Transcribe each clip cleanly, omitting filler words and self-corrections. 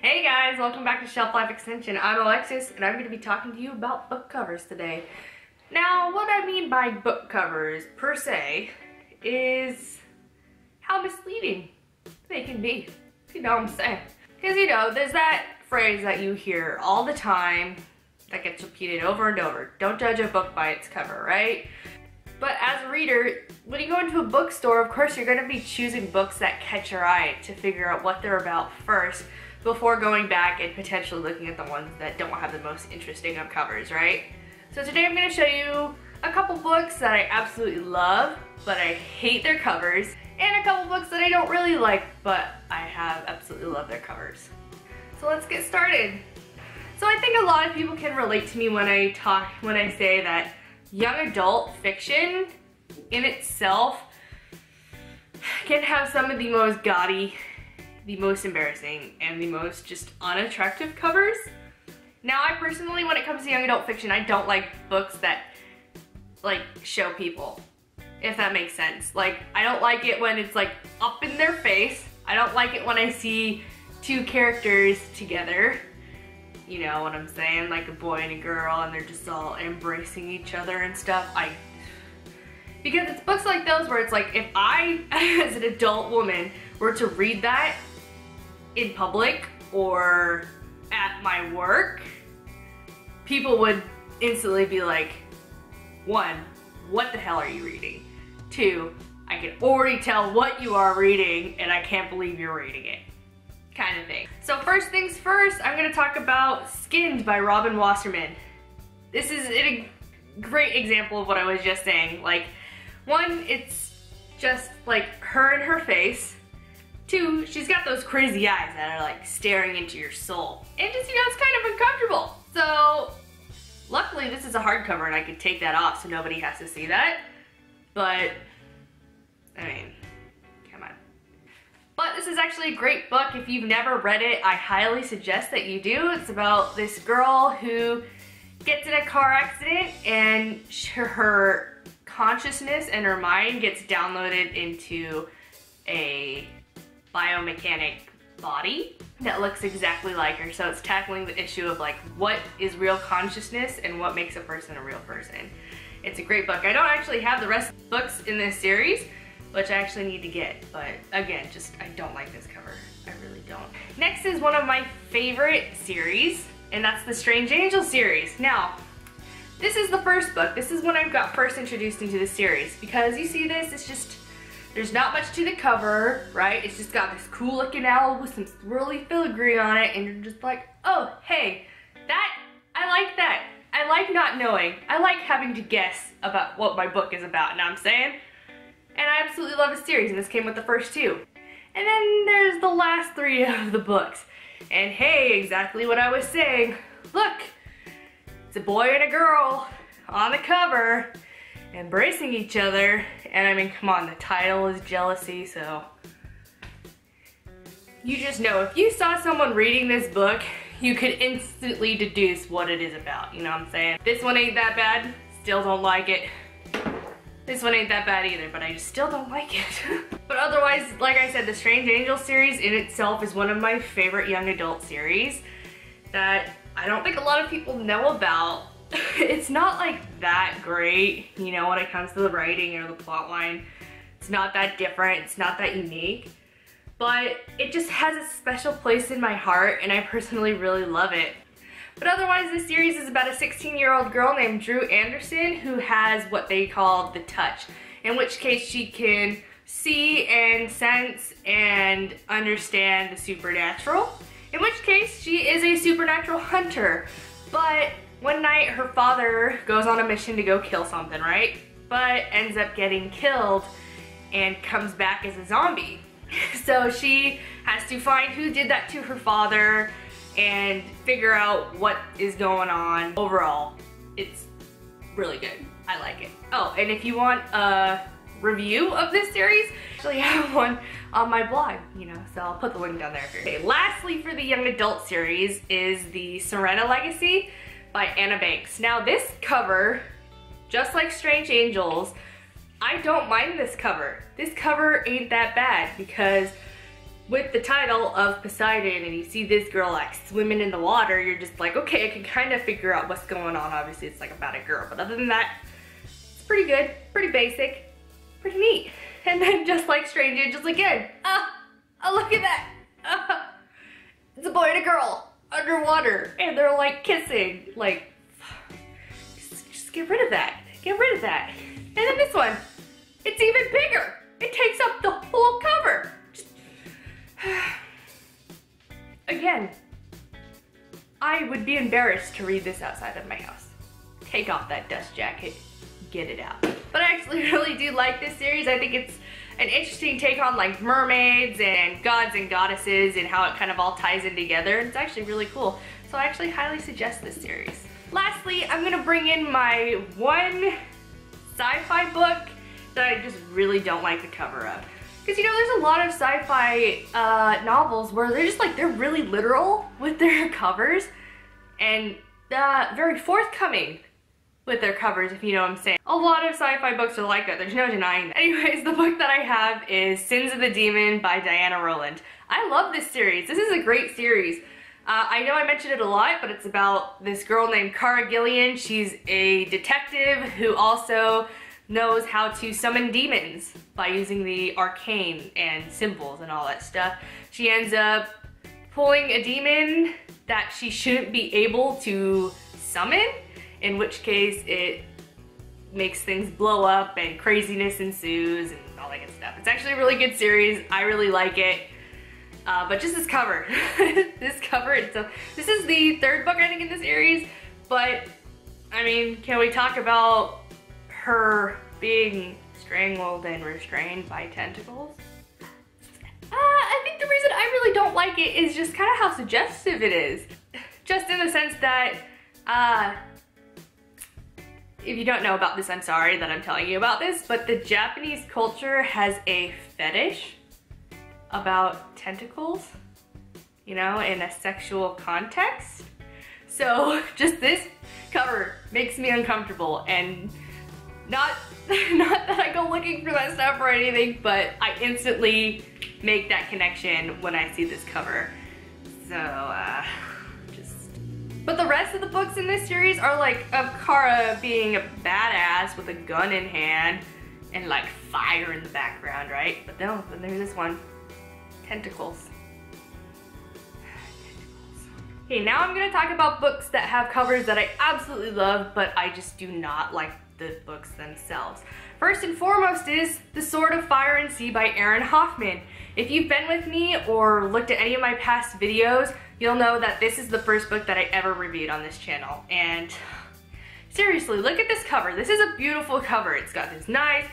Hey guys, welcome back to Shelf Life Extension. I'm Alexis and I'm going to be talking to you about book covers today. Now, what I mean by book covers per se is how misleading they can be. You know what I'm saying? Because there's that phrase that you hear all the time that gets repeated over and over. Don't judge a book by its cover, right? But as a reader, when you go into a bookstore, of course you're going to be choosing books that catch your eye to figure out what they're about first before going back and potentially looking at the ones that don't have the most interesting of covers, right? So today I'm going to show you a couple books that I absolutely love, but I hate their covers, and a couple books that I don't really like, but I absolutely love their covers. So let's get started. So I think a lot of people can relate to me when I say that young adult fiction in itself can have some of the most gaudy, the most embarrassing, and the most just unattractive covers. Now, I personally, when it comes to young adult fiction, I don't like books that show people, if that makes sense. I don't like it when it's up in their face. I don't like it when I see two characters together. You know what I'm saying? Like a boy and a girl, and they're just all embracing each other and stuff. Because it's books like those where it's if I, as an adult woman, were to read that in public or at my work, people would instantly be like, one, what the hell are you reading? Two, I can already tell what you are reading and I can't believe you're reading it. Kind of thing. So first things first, I'm going to talk about Skinned by Robin Wasserman. This is a great example of what I was just saying. One, it's just her and her face. Two, she's got those crazy eyes that are staring into your soul. And just, it's kind of uncomfortable. So luckily this is a hardcover and I could take that off so nobody has to see that. But, I mean, come on. But this is actually a great book. If you've never read it, I highly suggest that you do. It's about this girl who gets in a car accident and her consciousness and her mind gets downloaded into a biomechanic body that looks exactly like her. So it's tackling the issue of what is real consciousness and what makes a person a real person. It's a great book. I don't actually have the rest of the books in this series, which I actually need to get, but again, I don't like this cover. I really don't. Next is one of my favorite series, and that's the Strange Angel series. Now, this is the first book. This is when I got first introduced into the series, because you see this, it's just, there's not much to the cover, right? It's just got this cool looking owl with some swirly filigree on it, and you're just like, oh, hey, I like that. I like not knowing. I like having to guess about what my book is about, you know what I'm saying? And I absolutely love the series, and this came with the first two. And then there's the last three of the books. And hey, exactly what I was saying. Look, it's a boy and a girl on the cover, embracing each other. And I mean, come on, the title is Jealousy, so you just know if you saw someone reading this book, you could instantly deduce what it is about, you know what I'm saying? This one ain't that bad, still don't like it. This one ain't that bad either, but I just still don't like it. But otherwise, like I said, the Strange Angel series in itself is one of my favorite young adult series that I don't think a lot of people know about. It's not that great, when it comes to the writing or the plot line. It's not that different, it's not that unique. But it just has a special place in my heart, and I personally really love it. But otherwise, this series is about a 16-year-old girl named Drew Anderson who has what they call the touch, in which case she can see and sense and understand the supernatural, in which case she is a supernatural hunter. But one night her father goes on a mission to go kill something, right? But ends up getting killed and comes back as a zombie. So she has to find who did that to her father and figure out what is going on. Overall, it's really good. I like it. Oh, and if you want a review of this series, I actually have one on my blog, so I'll put the link down there for you. Okay, lastly for the young adult series is the Serena Legacy by Anna Banks. Now this cover, just like Strange Angels, I don't mind this cover. This cover ain't that bad because with the title of Poseidon and you see this girl like swimming in the water, you're just like, okay, I can kind of figure out what's going on. Obviously it's like about a girl, but other than that, it's pretty good, pretty basic, pretty neat. And then just like Strange Angels again. Oh, look at that. It's a boy and a girl underwater and they're like kissing. Like, just get rid of that. Get rid of that. And then this one, it's even bigger. It takes up the whole cover. Again, I would be embarrassed to read this outside of my house. Take off that dust jacket, get it out. But I actually really do like this series. I think it's an interesting take on like mermaids and gods and goddesses and how it kind of all ties in together. It's actually really cool. So I actually highly suggest this series. Lastly, I'm gonna bring in my one sci-fi book that I just really don't like the cover of. Because, you know, there's a lot of sci-fi novels where they're just like, they're really literal with their covers and very forthcoming with their covers, if you know what I'm saying. A lot of sci-fi books are like that, there's no denying that. Anyways, the book that I have is Sins of the Demon by Diana Rowland. I love this series. This is a great series. I know I mentioned it a lot, but it's about this girl named Cara Gillian. She's a detective who also knows how to summon demons by using the arcane and symbols and all that stuff. She ends up pulling a demon that she shouldn't be able to summon, in which case it makes things blow up and craziness ensues and all that good stuff. It's actually a really good series. I really like it. But just this cover, this cover, this is the third book I think in this series, but I mean, can we talk about her being strangled and restrained by tentacles? I think the reason I really don't like it is just kind of how suggestive it is. Just in the sense that, if you don't know about this, I'm sorry that I'm telling you about this, but the Japanese culture has a fetish about tentacles, you know, in a sexual context. So just this cover makes me uncomfortable, and not that I go looking for that stuff or anything, but I instantly make that connection when I see this cover. So, But the rest of the books in this series are like of Cara being a badass with a gun in hand and like fire in the background, right? But no, then there's this one, tentacles. Okay, now I'm gonna talk about books that have covers that I absolutely love, but I just do not like the books themselves. First and foremost is The Sword of Fire and Sea by Aaron Hoffman. If you've been with me or looked at any of my past videos, you'll know that this is the first book that I ever reviewed on this channel. And seriously, look at this cover. This is a beautiful cover. It's got this nice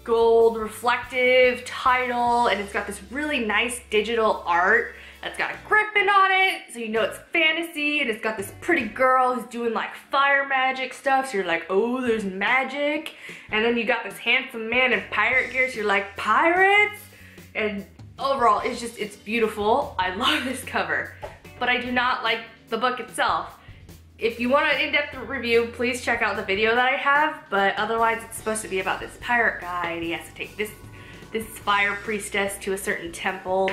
gold reflective title, and it's got this really nice digital art that's got a griffin on it, so you know it's fantasy, and it's got this pretty girl who's doing like fire magic stuff, so you're like, oh, there's magic. And then you got this handsome man in pirate gear, so you're like, pirates? And overall, it's beautiful. I love this cover, but I do not like the book itself. If you want an in-depth review, please check out the video that I have, but otherwise it's supposed to be about this pirate guy, and he has to take this fire priestess to a certain temple,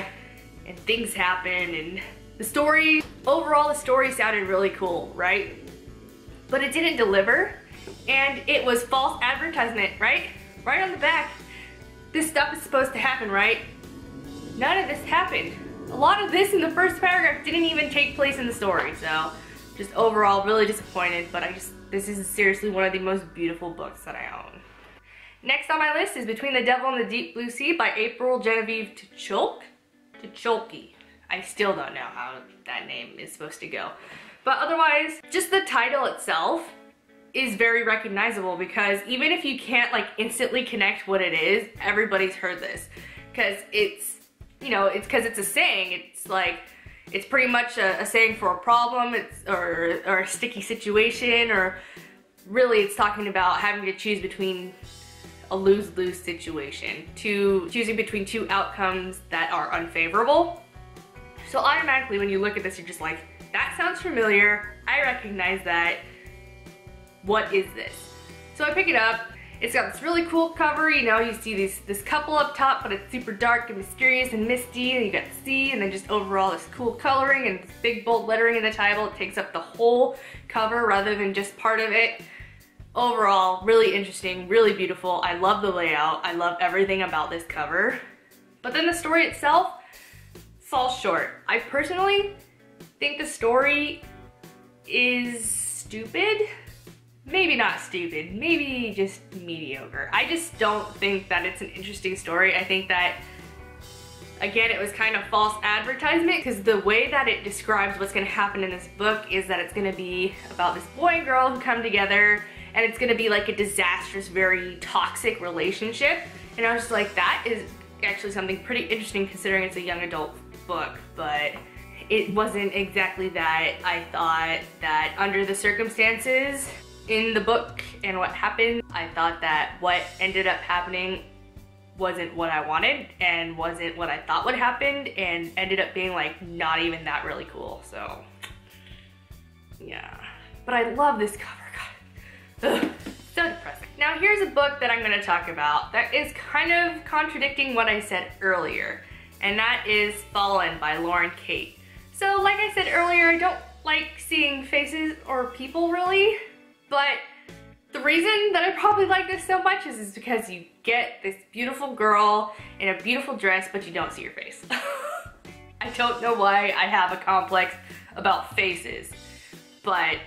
and things happen, and the story, overall the story sounded really cool, right? But it didn't deliver, and it was false advertisement, right? Right on the back, this stuff is supposed to happen, right? None of this happened. A lot of this in the first paragraph didn't even take place in the story, so just overall really disappointed, but this is seriously one of the most beautiful books that I own. Next on my list is Between the Devil and the Deep Blue Sea by April Genevieve Tcholke. I still don't know how that name is supposed to go. But otherwise, just the title itself is very recognizable, because even if you can't like instantly connect what it is, everybody's heard this. Because it's, you know, it's because it's a saying. It's like, it's pretty much a saying for a problem, or a sticky situation, or really it's talking about having to choose between a lose-lose situation, choosing between two outcomes that are unfavorable. So automatically when you look at this, you're just like, that sounds familiar, I recognize that, what is this? So I pick it up, It's got this really cool cover, you know, you see this couple up top, but it's super dark and mysterious and misty, and you got the sea, and then just overall this cool coloring and this big bold lettering in the title. It takes up the whole cover rather than just part of it. Overall, really interesting, really beautiful. I love the layout. I love everything about this cover. But then the story itself falls short. I personally think the story is stupid. Maybe not stupid, maybe just mediocre. I just don't think that it's an interesting story. I think that, again, it was kind of false advertisement because the way that it describes what's gonna happen in this book is that it's gonna be about this boy and girl who come together, and it's gonna be like a disastrous, very toxic relationship. And I was just like, that is actually something pretty interesting considering it's a young adult book, but it wasn't exactly that. I thought that under the circumstances in the book and what happened, I thought that what ended up happening wasn't what I wanted and wasn't what I thought would happen, and ended up being like not even that really cool. So yeah, but I love this cover. God. Ugh, so depressing. Now here's a book that I'm going to talk about that is kind of contradicting what I said earlier, and that is Fallen by Lauren Kate. So like I said earlier, I don't like seeing faces or people really. But the reason that I probably like this so much is because you get this beautiful girl in a beautiful dress, but you don't see her face. I don't know why I have a complex about faces, but,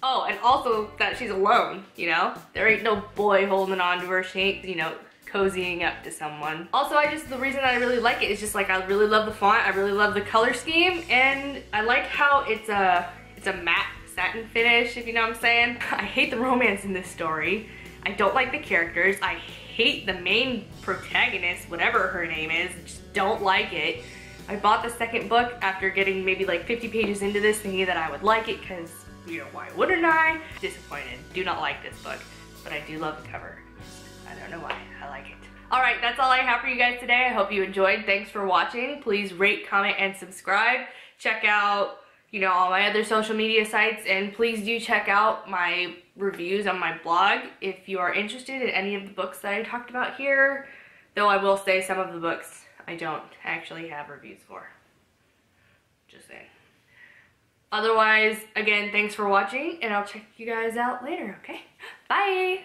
oh, and also that she's alone, you know? There ain't no boy holding on to her, she ain't, you know, cozying up to someone. Also, the reason I really like it is just like, I really love the font, I really love the color scheme, and I like how it's a matte satin finish, if you know what I'm saying. I hate the romance in this story. I don't like the characters. I hate the main protagonist, whatever her name is. Just don't like it. I bought the second book after getting maybe like 50 pages into this, thinking that I would like it because, you know, why wouldn't I? Disappointed. Do not like this book, but I do love the cover. I don't know why. I like it. Alright, that's all I have for you guys today. I hope you enjoyed. Thanks for watching. Please rate, comment, and subscribe. Check out, you know, all my other social media sites, and please do check out my reviews on my blog if you are interested in any of the books that I talked about here, though I will say some of the books I don't actually have reviews for. Just saying. Otherwise, again, thanks for watching, and I'll check you guys out later, okay? Bye!